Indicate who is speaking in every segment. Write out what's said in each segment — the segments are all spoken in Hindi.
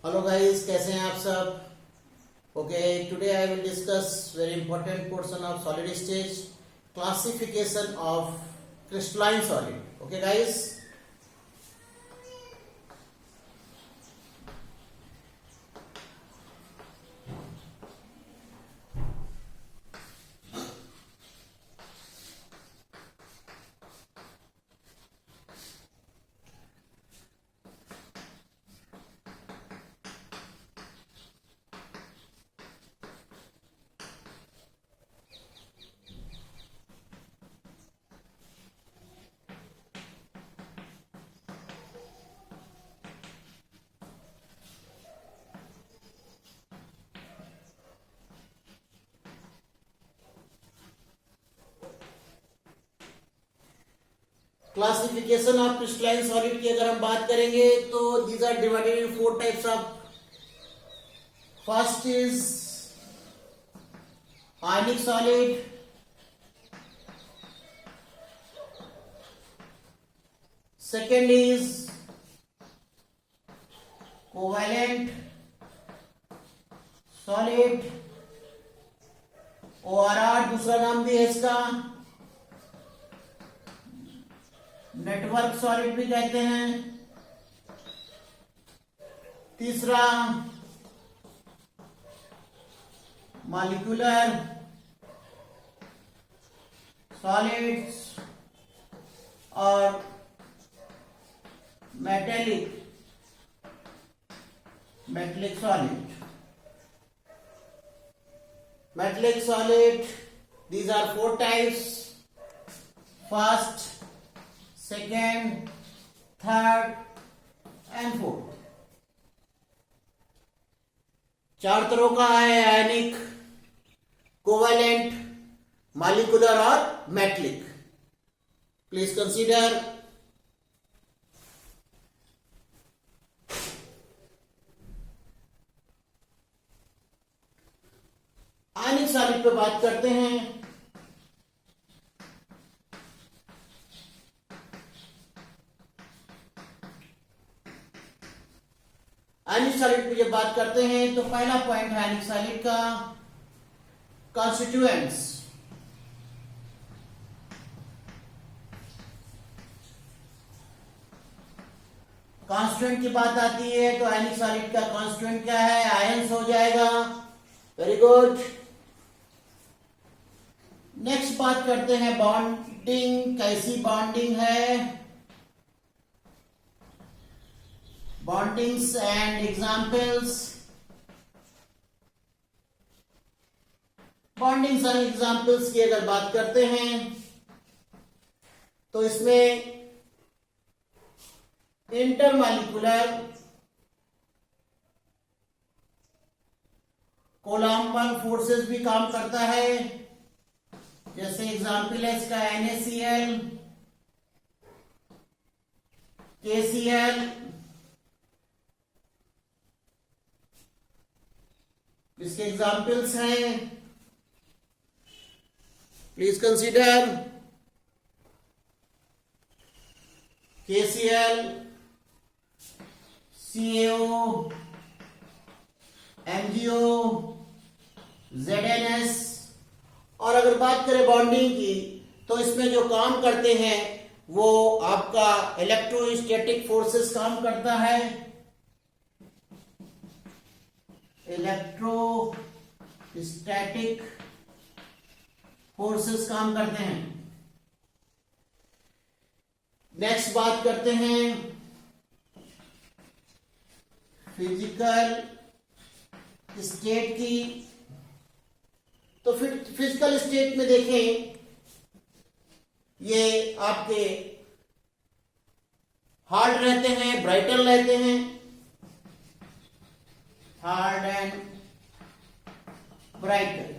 Speaker 1: हेलो गाइस, कैसे हैं आप सब। Okay, today I will discuss very important portion of solid stage, classification of crystalline solid. Okay guys, classification of crystalline solid की अगर हम बात करेंगे तो these are divided in 4 types of. First is ionic solid, second is covalent solid, ORR दूसरा नाम भी है इसका, नेटवर्क सॉलिड भी कहते हैं। तीसरा मॉलिक्यूलर सॉलिड्स और metallic solid. Metallic solid, these are 4 types: first, second, third and fourth। 4 तरह का है: आयनिक, कोवैलेंट, मॉलिक्यूलर और metallic. Please consider. Ionic solid पे बात करते हैं। आयनिक सॉलिड पे जब बात करते हैं तो पहला पॉइंट है आयनिक सॉलिड का कॉन्स्टिट्यूएंट्स। कॉन्स्टिट्यूएंट की बात आती है तो आयनिक सॉलिड का कॉन्स्टिट्यूएंट क्या है? आयंस हो जाएगा। Very good. नेक्स्ट बात करते हैं बॉन्डिंग। कैसी बॉन्डिंग है? Bondings and examples. Bondings and examples की अगर बात करते हैं तो इसमें इंटरमॉलिक्यूलर कोलॉम्बल फोर्सेस भी काम करता है। जैसे एग्जाम्पल है इसका NaCl, KCl, इसके एग्जाम्पल्स हैं। Please consider KCl, CaO, MgO, ZnS। और अगर बात करें बॉन्डिंग की तो इसमें जो काम करते हैं वो आपका इलेक्ट्रोस्टैटिक फोर्सेस काम करता है। इलेक्ट्रोस्टैटिक फोर्सेस काम करते हैं। नेक्स्ट बात करते हैं फिजिकल स्टेट की। तो फिर फिजिकल स्टेट में देखें, ये आपके हार्ड रहते हैं, ब्राइटर रहते हैं। Hard and brighter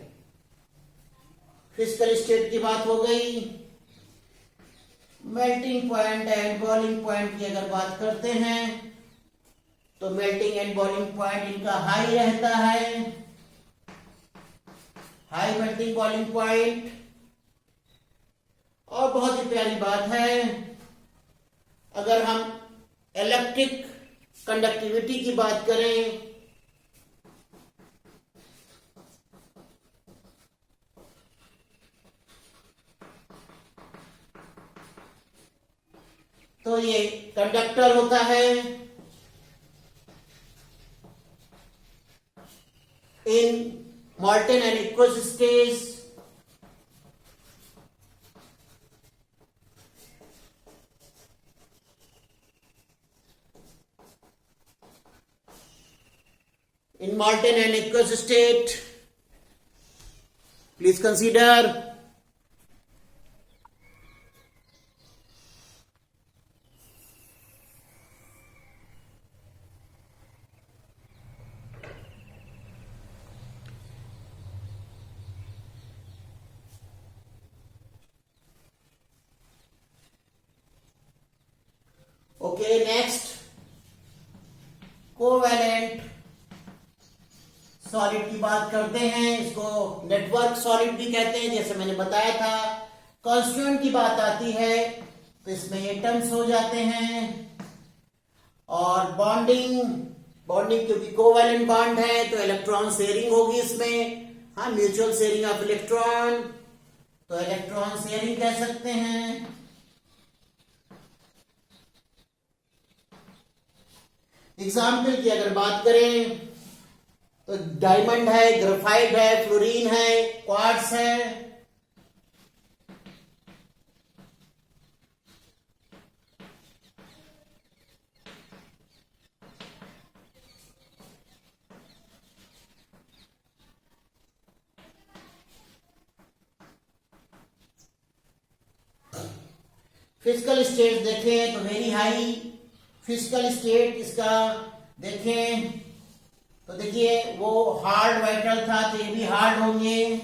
Speaker 1: physical state की बात हो गई। Melting point and boiling point की अगर बात करते हैं तो मेल्टिंग एंड बॉइलिंग पॉइंट इनका हाई रहता है। High melting boiling point. और बहुत ही प्यारी बात है, अगर हम इलेक्ट्रिक कंडक्टिविटी की बात करें तो ये कंडक्टर होता है। इन molten and aqueous stage state, please consider okay। Next covalent solid की बात करते हैं। इसको नेटवर्क सॉलिड भी कहते हैं, जैसे मैंने बताया था। कॉन्स्टिट्यूएंट की बात आती है तो इसमें एटम्स हो जाते हैं। और बॉन्डिंग क्योंकि कोवैलेंट बॉन्ड है तो इलेक्ट्रॉन शेयरिंग होगी इसमें। हाँ, म्यूचुअल शेयरिंग ऑफ इलेक्ट्रॉन, तो इलेक्ट्रॉन शेयरिंग कह सकते हैं। एग्जाम्पल की अगर बात करें तो डायमंड है, ग्रेफाइट है, फ्लोरीन है, क्वार्ट्ज है। फिजिकल स्टेट देखें तो वेरी हाई फिजिकल स्टेट इसका देखें तो देखिए वो हार्ड मेटल था तो ये भी हार्ड होंगे।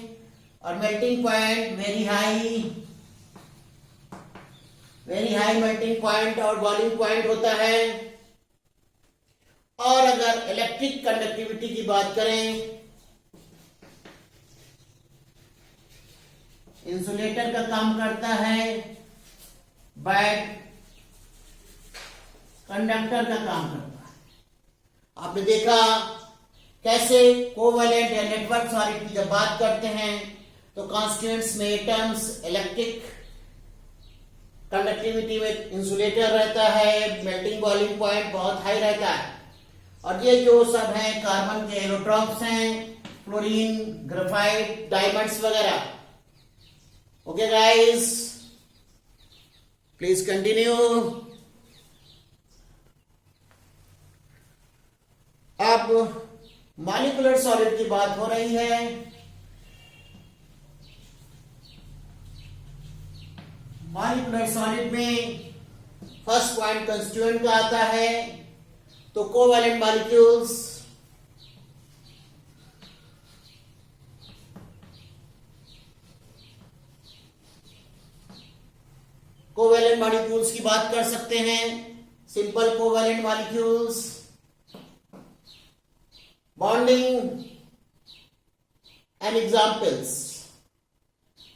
Speaker 1: और melting point very high melting point और बॉइलिंग पॉइंट होता है। और अगर इलेक्ट्रिक कंडक्टिविटी की बात करें, इंसुलेटर का काम करता है, बैट कंडक्टर का काम करता है। आपने देखा कैसे कोवैलेंट या नेटवर्क सॉलिड की जब बात करते हैं तो कॉन्स्टिट्यूएंट्स में एटम्स, इलेक्ट्रिक कंडक्टिविटी में इंसुलेटर रहता है, मेल्टिंग बॉइलिंग पॉइंट बहुत हाई रहता है। और ये जो सब है कार्बन के एलोट्रॉप्स हैं, फ्लोरीन, ग्रेफाइट, डायमंड्स वगैरह। Okay guys, please continue. अब मॉलिक्यूलर सॉलिड की बात हो रही है। मॉलिक्यूलर सॉलिड में फर्स्ट पॉइंट कंस्टिट्यूएंट का आता है तो कोवैलेंट मॉलिक्यूल्स, की बात कर सकते हैं। Simple covalent molecules, bonding and examples.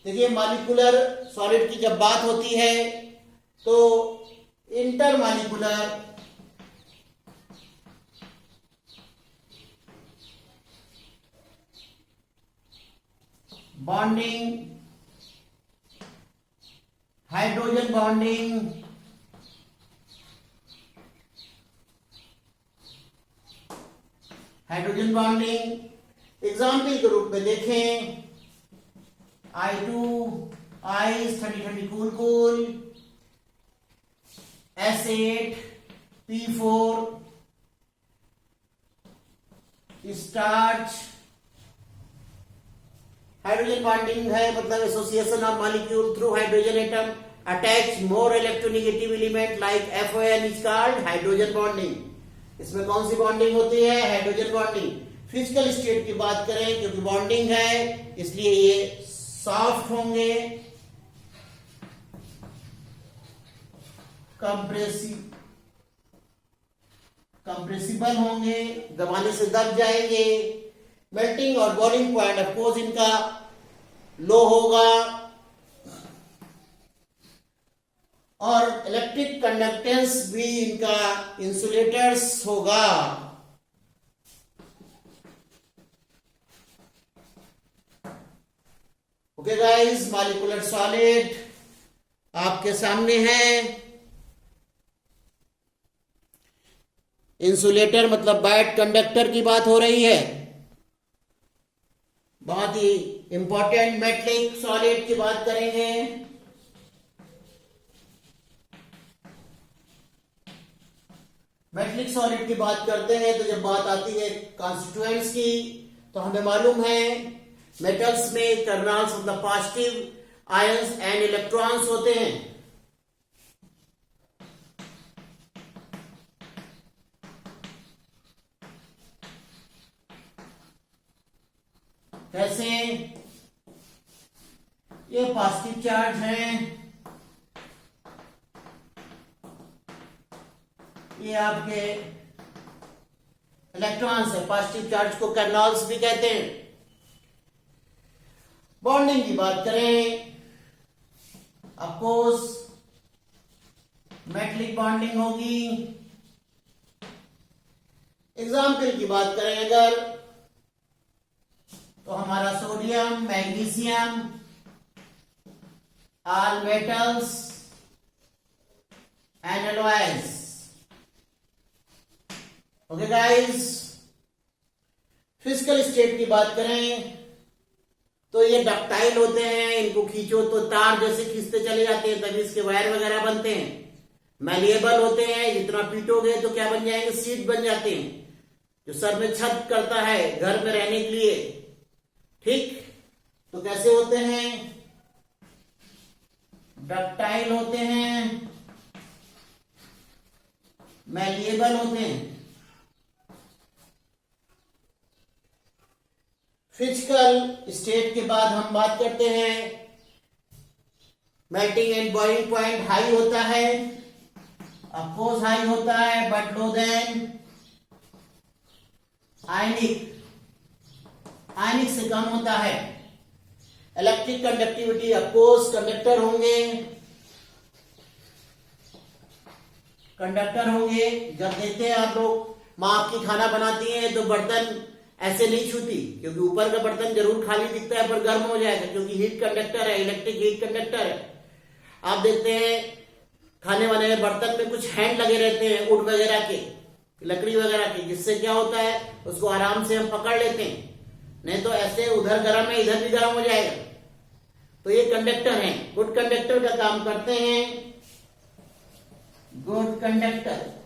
Speaker 1: देखिए मॉलिक्यूलर सॉलिड की जब बात होती है तो intermolecular bonding, hydrogen bonding, example के रूप में देखें I2 ice 30 cool, S8 P4 starch. Hydrogen bonding है मतलब association of molecule through hydrogen atom attach more electronegative element like FON is called hydrogen bonding. इसमें कौन सी बॉन्डिंग होती है? Hydrogen bonding. फिजिकल स्टेट की बात करें क्योंकि बॉन्डिंग है इसलिए ये सॉफ्ट होंगे, कंप्रेसिबल होंगे, दबाने से दब जाएंगे। मेल्टिंग और बॉइलिंग पॉइंट ऑफ कोर्स इनका लो होगा। और इलेक्ट्रिक कंडक्टेंस भी इनका इंसुलेटर्स होगा। ओके गाइस, मॉलिक्यूलर सॉलिड आपके सामने है। इंसुलेटर मतलब बैड कंडक्टर की बात हो रही है। बहुत ही इंपॉर्टेंट मेटलिक सॉलिड की बात करेंगे। मेटलिक सॉलिड की बात करते हैं तो जब बात आती है कॉन्स्टिट्यूएंट्स की, तो हमें मालूम है मेटल्स में कर्नल्स मतलब पॉजिटिव आयंस एंड इलेक्ट्रॉन्स होते हैं। कैसे? ये पॉजिटिव चार्ज है, ये आपके इलेक्ट्रॉन्स है। पॉजिटिव चार्ज को कर्नल्स भी कहते हैं। बॉन्डिंग की बात करें, अफकोर्स मेटलिक बॉन्डिंग होगी। एग्जाम्पल की बात करें अगर, तो हमारा sodium, magnesium, all metals and alloys. Okay guys, physical state की बात करें तो ये डक्टाइल होते हैं, इनको खींचो तो तार जैसे खींचते चले जाते हैं, तभी इसके वायर वगैरह बनते हैं। मैलिएबल होते हैं, जितना पीटोगे तो क्या बन जाएंगे, सीट बन जाते हैं, जो सर में छत करता है घर में रहने के लिए। ठीक, तो कैसे होते हैं, डक्टाइल होते हैं, मैलिएबल होते हैं। फिजिकल स्टेट के बाद हम बात करते हैं, melting and boiling point high होता है। अफकोर्स हाई होता है, बट लो देन आयनिक, आयनिक से कम होता है। इलेक्ट्रिक कंडक्टिविटी, अफकोर्स कंडक्टर होंगे, कंडक्टर होंगे। जब देखते हैं आप लोग, माँ आपकी खाना बनाती है तो बर्तन ऐसे नहीं छूती, क्योंकि ऊपर का बर्तन जरूर खाली दिखता है पर गर्म हो जाएगा, क्योंकि हीट कंडक्टर है, इलेक्ट्रिक हीट कंडक्टर है। आप देखते हैं खाने वाले बर्तन में कुछ हैंड लगे रहते हैं वुड वगैरह के, लकड़ी वगैरह के, जिससे क्या होता है उसको आराम से हम पकड़ लेते हैं, नहीं तो ऐसे उधर गर्म है इधर भी गर्म हो जाएगा। तो ये कंडक्टर हैं, गुड कंडक्टर का काम करते हैं, गुड कंडक्टर।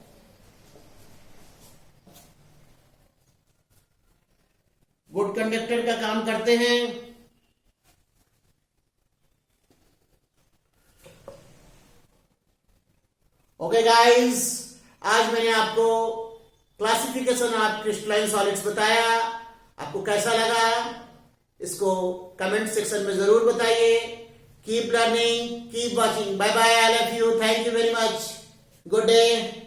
Speaker 1: गुड कंडक्टर का काम करते हैं। ओके गाइस, आज मैंने आपको क्लासिफिकेशन ऑफ क्रिस्टलाइन सॉलिड्स बताया। आपको कैसा लगा इसको कमेंट सेक्शन में जरूर बताइए। Keep learning, keep watching. Bye bye, I love you, thank you very much, good day.